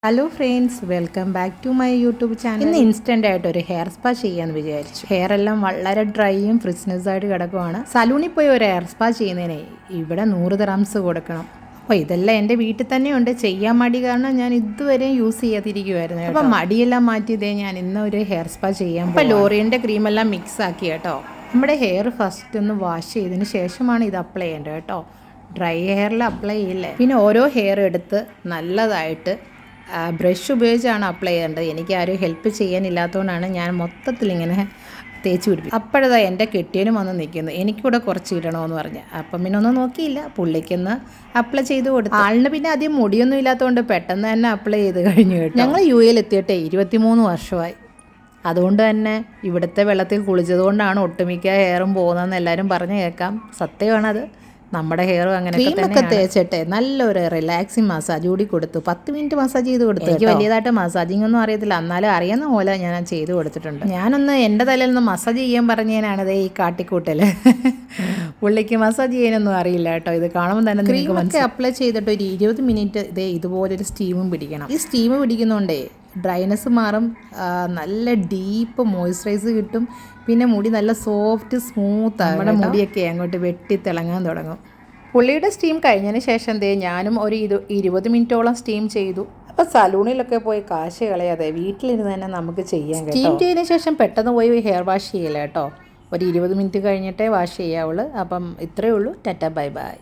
Hello friends, welcome back to my YouTube channel. ഇന്ന് instant ആയിട്ട് ഒരു ഹെയർ സ്പാ ചെയ്യാമെന്ന് വിചാരിച്ചു. ഹെയർ എല്ലാം വളരെ ഡ്രൈയും ഫ്രിസ്നെസ്സായിട്ട് കിടക്കുവാണ്. സലൂണിൽ പോയി ഒരു ഹെയർ സ്പാ ചെയ്യുന്നതിന് ഇവിടെ 100 ദിർഹംസ് കൊടുക്കണം. അപ്പോൾ ഇതെല്ലാം എൻ്റെ വീട്ടിൽ തന്നെ ഉണ്ട്. ചെയ്യാൻ മടി കാരണം ഞാൻ ഇതുവരെ യൂസ് ചെയ്യാതിരിക്കുമായിരുന്നു. അപ്പോൾ മടിയെല്ലാം മാറ്റിയതേ ഞാൻ ഇന്ന് ഒരു ഹെയർ സ്പാ ചെയ്യാൻ. അപ്പോൾ ലോറിയൻ്റെ ക്രീമെല്ലാം മിക്സ് ആക്കി കേട്ടോ. നമ്മുടെ ഹെയർ ഫസ്റ്റ് ഒന്ന് വാഷ് ചെയ്തതിന് ശേഷമാണ് ഇത് അപ്ലൈ ചെയ്യേണ്ടത് കേട്ടോ. ഡ്രൈ ഹെയറിൽ അപ്ലൈ ചെയ്യില്ലേ. പിന്നെ ഓരോ ഹെയർ എടുത്ത് നല്ലതായിട്ട് ബ്രഷ് ഉപയോഗിച്ചാണ് അപ്ലൈ ചെയ്യേണ്ടത്. എനിക്ക് ആരും ഹെൽപ്പ് ചെയ്യാനില്ലാത്തതുകൊണ്ടാണ് ഞാൻ മൊത്തത്തിൽ ഇങ്ങനെ തേച്ച് പിടിപ്പിക്കും. അപ്പോഴതാ എൻ്റെ കെട്ടിയനും വന്ന് നിൽക്കുന്നു, എനിക്കൂടെ കുറച്ച് ഇടണമെന്ന് പറഞ്ഞ്. അപ്പം പിന്നെ ഒന്നും നോക്കിയില്ല, പുള്ളിക്കൊന്ന് അപ്ലൈ ചെയ്ത് കൊടുത്തു. ആളിന് പിന്നെ അധികം മുടിയൊന്നും ഇല്ലാത്തതുകൊണ്ട് പെട്ടെന്ന് തന്നെ അപ്ലൈ ചെയ്ത് കഴിഞ്ഞു കേട്ടോ. ഞങ്ങൾ UAE എത്തിയിട്ട് 23 വർഷമായി. അതുകൊണ്ട് തന്നെ ഇവിടുത്തെ വെള്ളത്തിൽ കുളിച്ചതുകൊണ്ടാണ് ഒട്ടുമിക്ക ഹെയറും പോകുന്നതെന്ന് എല്ലാവരും പറഞ്ഞു കേൾക്കാം. സത്യമാണത്. നമ്മുടെ ഹെയറും അങ്ങനെയൊക്കെ തേച്ചിട്ടെ നല്ലൊരു റിലാക്സിങ് മസാജ് കൂടി കൊടുത്തു. 10 മിനിറ്റ് മസാജ് ചെയ്ത് കൊടുത്തു. എനിക്ക് വലിയതായിട്ട് മസാജിങ് ഒന്നും അറിയത്തില്ല, എന്നാലും അറിയുന്ന പോലെ ഞാൻ ചെയ്ത് കൊടുത്തിട്ടുണ്ട്. ഞാനൊന്ന് എൻ്റെ തലയിൽ നിന്ന് മസാജ് ചെയ്യാൻ പറഞ്ഞതിനാണ് ഈ കാട്ടിക്കൂട്ടൽ. പുള്ളിക്ക് മസാജ് ചെയ്യാനൊന്നും അറിയില്ല കേട്ടോ. ഇത് കാണുമ്പോൾ തന്നെ ക്രീമൊക്കെ അപ്ലൈ ചെയ്തിട്ട് ഒരു 20 മിനിറ്റ് ഇതുപോലൊരു സ്റ്റീമും പിടിക്കണം. ഈ സ്റ്റീം പിടിക്കുന്നതുകൊണ്ടേ ഡ്രൈനെസ് മാറും, നല്ല ഡീപ്പ് മോയ്സ്ചറൈസ് കിട്ടും. പിന്നെ മുടി നല്ല സോഫ്റ്റ് സ്മൂത്ത് ആണ്. നമ്മുടെ മുടിയൊക്കെ അങ്ങോട്ട് വെട്ടി തിളങ്ങാൻ തുടങ്ങും. പുള്ളിയുടെ സ്റ്റീം കഴിഞ്ഞതിന് ശേഷം ഞാനും ഒരു 20 മിനിറ്റോളം സ്റ്റീം ചെയ്തു. അപ്പോൾ സലൂണിലൊക്കെ പോയി കാശ് കളയാതെ വീട്ടിലിരുന്ന് തന്നെ നമുക്ക് ചെയ്യാം. സ്റ്റീം ചെയ്തതിന് ശേഷം പെട്ടെന്ന് പോയി ഹെയർ വാഷ് ചെയ്യില്ല കേട്ടോ. ഒരു 20 മിനിറ്റ് കഴിഞ്ഞിട്ടേ വാഷ് ചെയ്യാവുള്ളൂ. അപ്പം ഇത്രയേ ഉള്ളൂ. Tata bye bye.